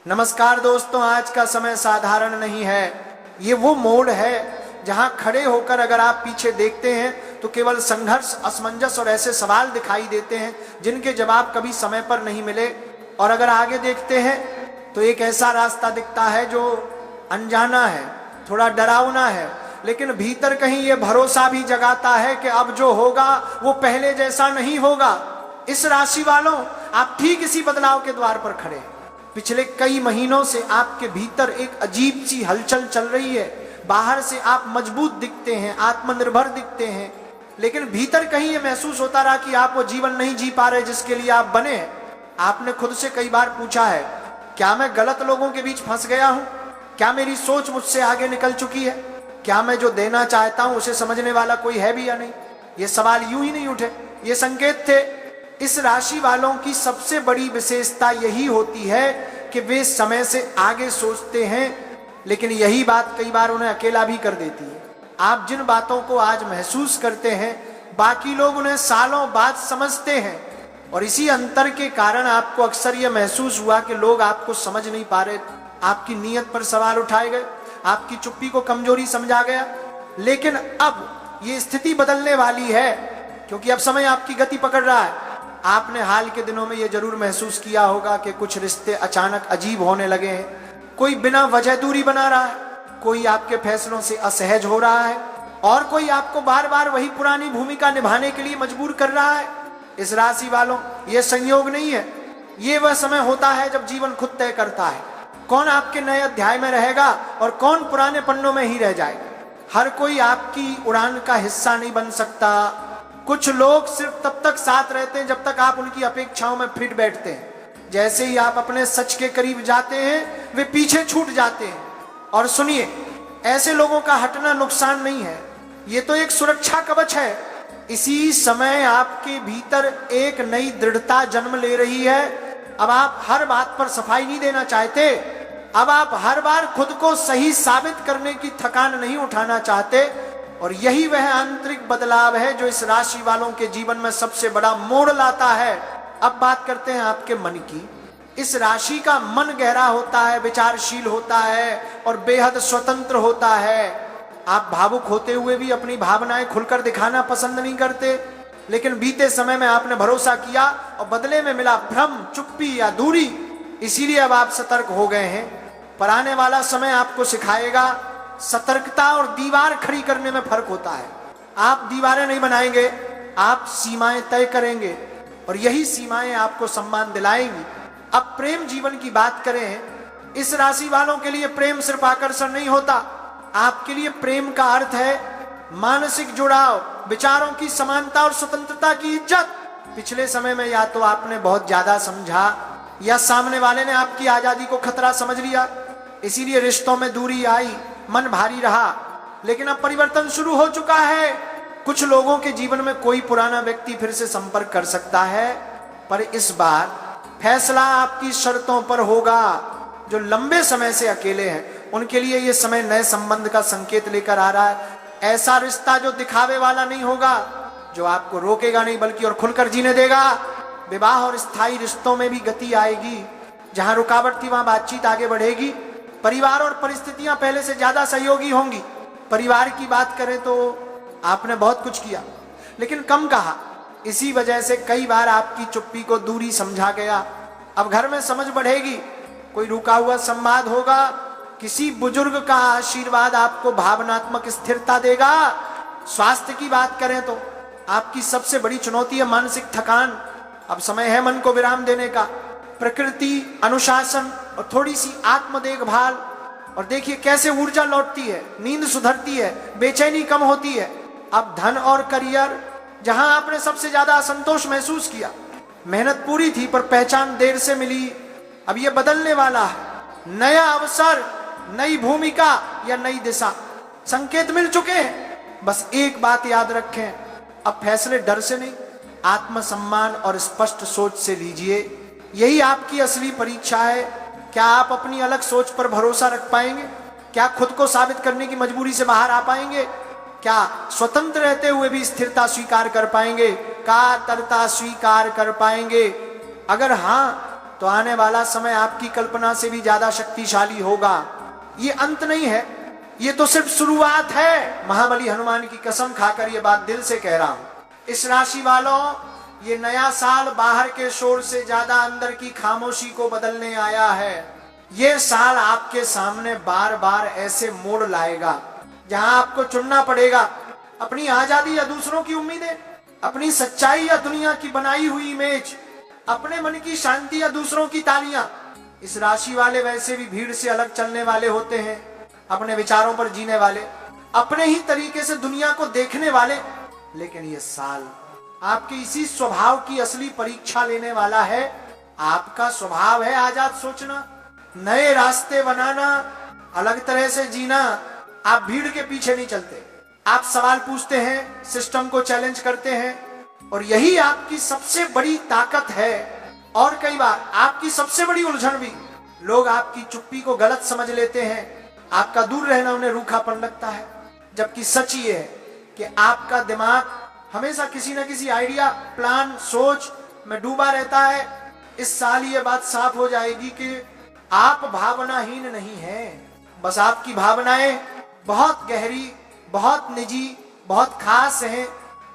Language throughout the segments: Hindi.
नमस्कार दोस्तों, आज का समय साधारण नहीं है। ये वो मोड़ है जहां खड़े होकर अगर आप पीछे देखते हैं तो केवल संघर्ष, असमंजस और ऐसे सवाल दिखाई देते हैं जिनके जवाब कभी समय पर नहीं मिले। और अगर आगे देखते हैं तो एक ऐसा रास्ता दिखता है जो अनजाना है, थोड़ा डरावना है, लेकिन भीतर कहीं ये भरोसा भी जगाता है कि अब जो होगा वो पहले जैसा नहीं होगा। इस राशि वालों, आप ठीक इसी बदलाव के द्वार पर खड़े हैं। पिछले कई महीनों से आपके भीतर एक अजीब सी हलचल चल रही है। बाहर से आप मजबूत दिखते हैं, आत्मनिर्भर दिखते हैं, लेकिन भीतर कहीं ये महसूस होता रहा कि आप वो जीवन नहीं जी पा रहे जिसके लिए आप बने हैं। आपने खुद से कई बार पूछा है, क्या मैं गलत लोगों के बीच फंस गया हूं? क्या मेरी सोच मुझसे आगे निकल चुकी है? क्या मैं जो देना चाहता हूं उसे समझने वाला कोई है भी या नहीं? ये सवाल यूं ही नहीं उठे, ये संकेत थे। इस राशि वालों की सबसे बड़ी विशेषता यही होती है कि वे समय से आगे सोचते हैं, लेकिन यही बात कई बार उन्हें अकेला भी कर देती है। आप जिन बातों को आज महसूस करते हैं, बाकी लोग उन्हें सालों बाद समझते हैं, और इसी अंतर के कारण आपको अक्सर यह महसूस हुआ कि लोग आपको समझ नहीं पा रहे। आपकी नीयत पर सवाल उठाए गए, आपकी चुप्पी को कमजोरी समझा गया। लेकिन अब ये स्थिति बदलने वाली है, क्योंकि अब समय आपकी गति पकड़ रहा है। आपने हाल के दिनों में यह जरूर महसूस किया होगा कि कुछ रिश्ते अचानक अजीब होने लगे हैं। कोई बिना वजह दूरी बना रहा है, कोई आपके फैसलों से असहज हो रहा है, और कोई आपको बार बार वही पुरानी भूमिका निभाने के लिए मजबूर कर रहा है। इस राशि वालों, यह संयोग नहीं है, ये वह समय होता है जब जीवन खुद तय करता है कौन आपके नए अध्याय में रहेगा और कौन पुराने पन्नों में ही रह जाएगा। हर कोई आपकी उड़ान का हिस्सा नहीं बन सकता। कुछ लोग सिर्फ तब तक साथ रहते हैं जब तक आप उनकी अपेक्षाओं में फिट बैठते हैं। जैसे ही आप अपने सच के करीब जाते हैं, वे पीछे छूट जाते हैं। और सुनिए, ऐसे लोगों का हटना नुकसान नहीं है, ये तो एक सुरक्षा कवच है। इसी समय आपके भीतर एक नई दृढ़ता जन्म ले रही है। अब आप हर बात पर सफाई नहीं देना चाहते, अब आप हर बार खुद को सही साबित करने की थकान नहीं उठाना चाहते। और यही वह आंतरिक बदलाव है जो इस राशि वालों के जीवन में सबसे बड़ा मोड़ लाता है। अब बात करते हैं आपके मन की। इस राशि का मन गहरा होता है, विचारशील होता है और बेहद स्वतंत्र होता है। आप भावुक होते हुए भी अपनी भावनाएं खुलकर दिखाना पसंद नहीं करते, लेकिन बीते समय में आपने भरोसा किया और बदले में मिला भ्रम, चुप्पी या दूरी। इसीलिए अब आप सतर्क हो गए हैं। पर आने वाला समय आपको सिखाएगा, सतर्कता और दीवार खड़ी करने में फर्क होता है। आप दीवारें नहीं बनाएंगे, आप सीमाएं तय करेंगे, और यही सीमाएं आपको सम्मान दिलाएंगी। अब प्रेम जीवन की बात करें, इस राशि वालों के लिए प्रेम सिर्फ आकर्षण नहीं होता। आपके लिए प्रेम का अर्थ है मानसिक जुड़ाव, विचारों की समानता और स्वतंत्रता की इज्जत। पिछले समय में या तो आपने बहुत ज्यादा समझा या सामने वाले ने आपकी आजादी को खतरा समझ लिया, इसीलिए रिश्तों में दूरी आई, मन भारी रहा। लेकिन अब परिवर्तन शुरू हो चुका है। कुछ लोगों के जीवन में कोई पुराना व्यक्ति फिर से संपर्क कर सकता है, पर इस बार फैसला आपकी शर्तों पर होगा। जो लंबे समय से अकेले हैं, उनके लिए यह समय नए संबंध का संकेत लेकर आ रहा है। ऐसा रिश्ता जो दिखावे वाला नहीं होगा, जो आपको रोकेगा नहीं बल्कि और खुलकर जीने देगा। विवाह और स्थायी रिश्तों में भी गति आएगी। जहां रुकावट थी वहां बातचीत आगे बढ़ेगी। परिवार और परिस्थितियां पहले से ज्यादा सहयोगी होंगी। परिवार की बात करें तो आपने बहुत कुछ किया, लेकिन कम कहा। इसी वजह से कई बार आपकी चुप्पी को दूरी समझा गया। अब घर में समझ बढ़ेगी, कोई रुका हुआ संवाद होगा, किसी बुजुर्ग का आशीर्वाद आपको भावनात्मक स्थिरता देगा। स्वास्थ्य की बात करें तो आपकी सबसे बड़ी चुनौती है मानसिक थकान। अब समय है मन को विराम देने का। प्रकृति, अनुशासन और थोड़ी सी आत्म देखभाल, और देखिए कैसे ऊर्जा लौटती है, नींद सुधरती है, बेचैनी कम होती है। अब धन और करियर, जहां आपने सबसे ज्यादा असंतोष महसूस किया, मेहनत पूरी थी पर पहचान देर से मिली, अब यह बदलने वाला है। नया अवसर, नई भूमिका या नई दिशा, संकेत मिल चुके हैं। बस एक बात याद रखें, अब फैसले डर से नहीं, आत्मसम्मान और स्पष्ट सोच से लीजिए। यही आपकी असली परीक्षा है। क्या आप अपनी अलग सोच पर भरोसा रख पाएंगे? क्या खुद को साबित करने की मजबूरी से बाहर आ पाएंगे? क्या स्वतंत्र रहते हुए भी स्थिरता स्वीकार कर पाएंगे, कातरता स्वीकार कर पाएंगे? अगर हाँ, तो आने वाला समय आपकी कल्पना से भी ज्यादा शक्तिशाली होगा। ये अंत नहीं है, ये तो सिर्फ शुरुआत है। महाबली हनुमान की कसम खाकर ये बात दिल से कह रहा हूं। इस राशि वालों, ये नया साल बाहर के शोर से ज्यादा अंदर की खामोशी को बदलने आया है। ये साल आपके सामने बार बार ऐसे मोड़ लाएगा जहां आपको चुनना पड़ेगा, अपनी आजादी या दूसरों की उम्मीदें, अपनी सच्चाई या दुनिया की बनाई हुई इमेज, अपने मन की शांति या दूसरों की तालियां। इस राशि वाले वैसे भी भीड़ से अलग चलने वाले होते हैं, अपने विचारों पर जीने वाले, अपने ही तरीके से दुनिया को देखने वाले। लेकिन ये साल आपके इसी स्वभाव की असली परीक्षा लेने वाला है। आपका स्वभाव है आजाद सोचना, नए रास्ते बनाना, अलग तरह से जीना। आप भीड़ के पीछे नहीं चलते, आप सवाल पूछते हैं, सिस्टम को चैलेंज करते हैं, और यही आपकी सबसे बड़ी ताकत है। और कई बार आपकी सबसे बड़ी उलझन भी, लोग आपकी चुप्पी को गलत समझ लेते हैं, आपका दूर रहना उन्हें रूखापन लगता है। जबकि सच ये है कि आपका दिमाग हमेशा किसी न किसी आइडिया, प्लान, सोच में डूबा रहता है। इस साल ये बात साफ हो जाएगी कि आप भावनाहीन नहीं हैं, बस आपकी भावनाएं बहुत गहरी, बहुत निजी, बहुत खास हैं,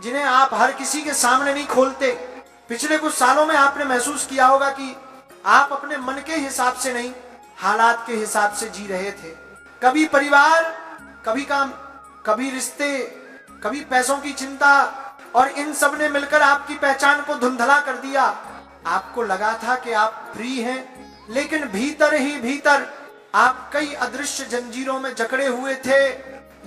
जिन्हें आप हर किसी के सामने नहीं खोलते। पिछले कुछ सालों में आपने महसूस किया होगा कि आप अपने मन के हिसाब से नहीं, हालात के हिसाब से जी रहे थे। कभी परिवार, कभी काम, कभी रिश्ते, कभी पैसों की चिंता, और इन सब ने मिलकर आपकी पहचान को धुंधला कर दिया। आपको लगा था कि आप फ्री हैं, लेकिन भीतर ही भीतर आप कई अदृश्य जंजीरों में जकड़े हुए थे।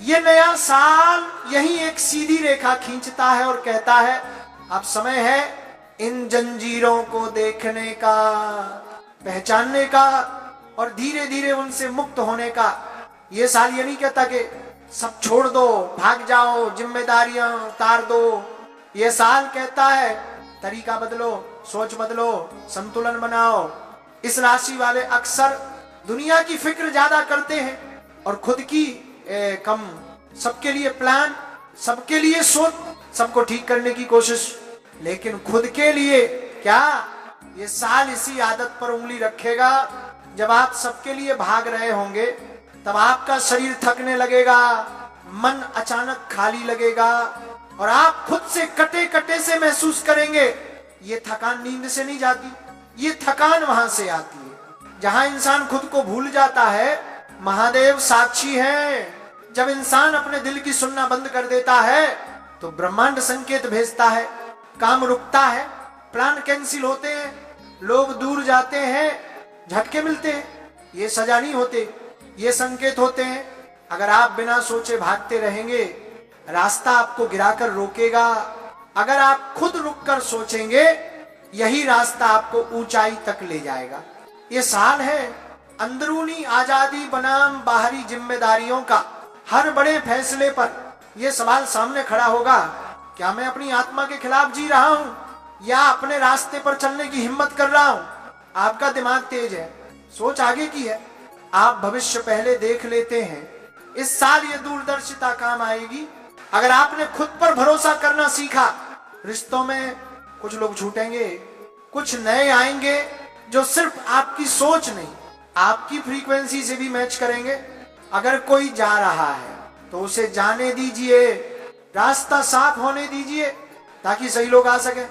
ये नया साल यही एक सीधी रेखा खींचता है और कहता है, अब समय है इन जंजीरों को देखने का, पहचानने का, और धीरे धीरे उनसे मुक्त होने का। ये साल ये नहीं कहता कि सब छोड़ दो, भाग जाओ, जिम्मेदारियां उतार दो। ये साल कहता है तरीका बदलो, सोच बदलो, संतुलन बनाओ। इस राशि वाले अक्सर दुनिया की फिक्र ज्यादा करते हैं और खुद की कम। सबके लिए प्लान, सबके लिए सोच, सबको ठीक करने की कोशिश, लेकिन खुद के लिए क्या? ये साल इसी आदत पर उंगली रखेगा। जब आप सबके लिए भाग रहे होंगे, तब आपका शरीर थकने लगेगा, मन अचानक खाली लगेगा, और आप खुद से कटे कटे से महसूस करेंगे। ये थकान नींद से नहीं जाती, ये थकान वहां से आती है जहां इंसान खुद को भूल जाता है। महादेव साक्षी हैं। जब इंसान अपने दिल की सुनना बंद कर देता है तो ब्रह्मांड संकेत भेजता है, काम रुकता है, प्लान कैंसिल होते हैं, लोग दूर जाते हैं, झटके मिलते हैं। ये सजा नहीं होते, ये संकेत होते हैं। अगर आप बिना सोचे भागते रहेंगे, रास्ता आपको गिराकर रोकेगा। अगर आप खुद रुककर सोचेंगे, यही रास्ता आपको ऊंचाई तक ले जाएगा। ये साल है अंदरूनी आजादी बनाम बाहरी जिम्मेदारियों का। हर बड़े फैसले पर यह सवाल सामने खड़ा होगा, क्या मैं अपनी आत्मा के खिलाफ जी रहा हूं या अपने रास्ते पर चलने की हिम्मत कर रहा हूं? आपका दिमाग तेज है, सोच आगे की है, आप भविष्य पहले देख लेते हैं। इस साल ये दूरदर्शिता काम आएगी। अगर आपने खुद पर भरोसा करना सीखा, रिश्तों में कुछ लोग छूटेंगे, कुछ नए आएंगे जो सिर्फ आपकी सोच नहीं, आपकी फ्रीक्वेंसी से भी मैच करेंगे। अगर कोई जा रहा है तो उसे जाने दीजिए, रास्ता साफ होने दीजिए ताकि सही लोग आ सके।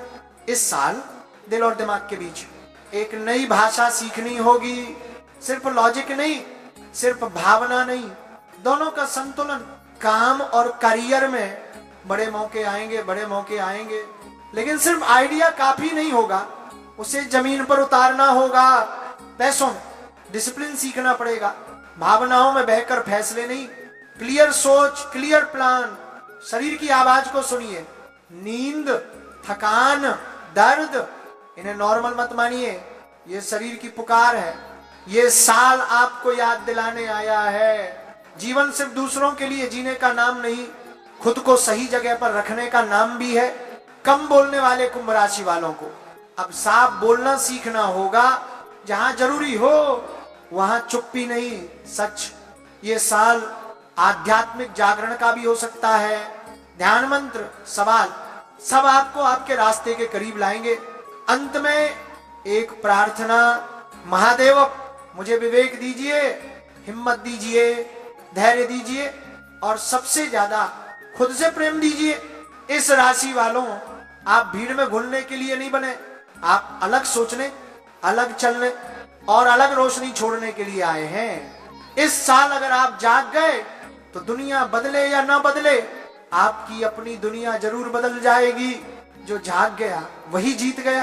इस साल दिल और दिमाग के बीच एक नई भाषा सीखनी होगी। सिर्फ लॉजिक नहीं, सिर्फ भावना नहीं, दोनों का संतुलन। काम और करियर में बड़े मौके आएंगे, बड़े मौके आएंगे, लेकिन सिर्फ आइडिया काफी नहीं होगा, उसे जमीन पर उतारना होगा। पैसों में डिसिप्लिन सीखना पड़ेगा, भावनाओं में बहकर फैसले नहीं, क्लियर सोच, क्लियर प्लान। शरीर की आवाज को सुनिए, नींद, थकान, दर्द, इन्हें नॉर्मल मत मानिए, ये शरीर की पुकार है। ये साल आपको याद दिलाने आया है, जीवन सिर्फ दूसरों के लिए जीने का नाम नहीं, खुद को सही जगह पर रखने का नाम भी है। कम बोलने वाले कुंभ राशि वालों को अब साफ बोलना सीखना होगा। जहां जरूरी हो वहां चुप्पी नहीं, सच। ये साल आध्यात्मिक जागरण का भी हो सकता है। ध्यान मंत्र, सवाल, सब आपको आपके रास्ते के करीब लाएंगे। अंत में एक प्रार्थना, महादेव मुझे विवेक दीजिए, हिम्मत दीजिए, धैर्य दीजिए और सबसे ज्यादा खुद से प्रेम दीजिए। इस राशि वालों, आप भीड़ में घुलने के लिए नहीं बने, आप अलग सोचने, अलग चलने और अलग रोशनी छोड़ने के लिए आए हैं। इस साल अगर आप जाग गए तो दुनिया बदले या ना बदले, आपकी अपनी दुनिया जरूर बदल जाएगी। जो जाग गया वही जीत गया।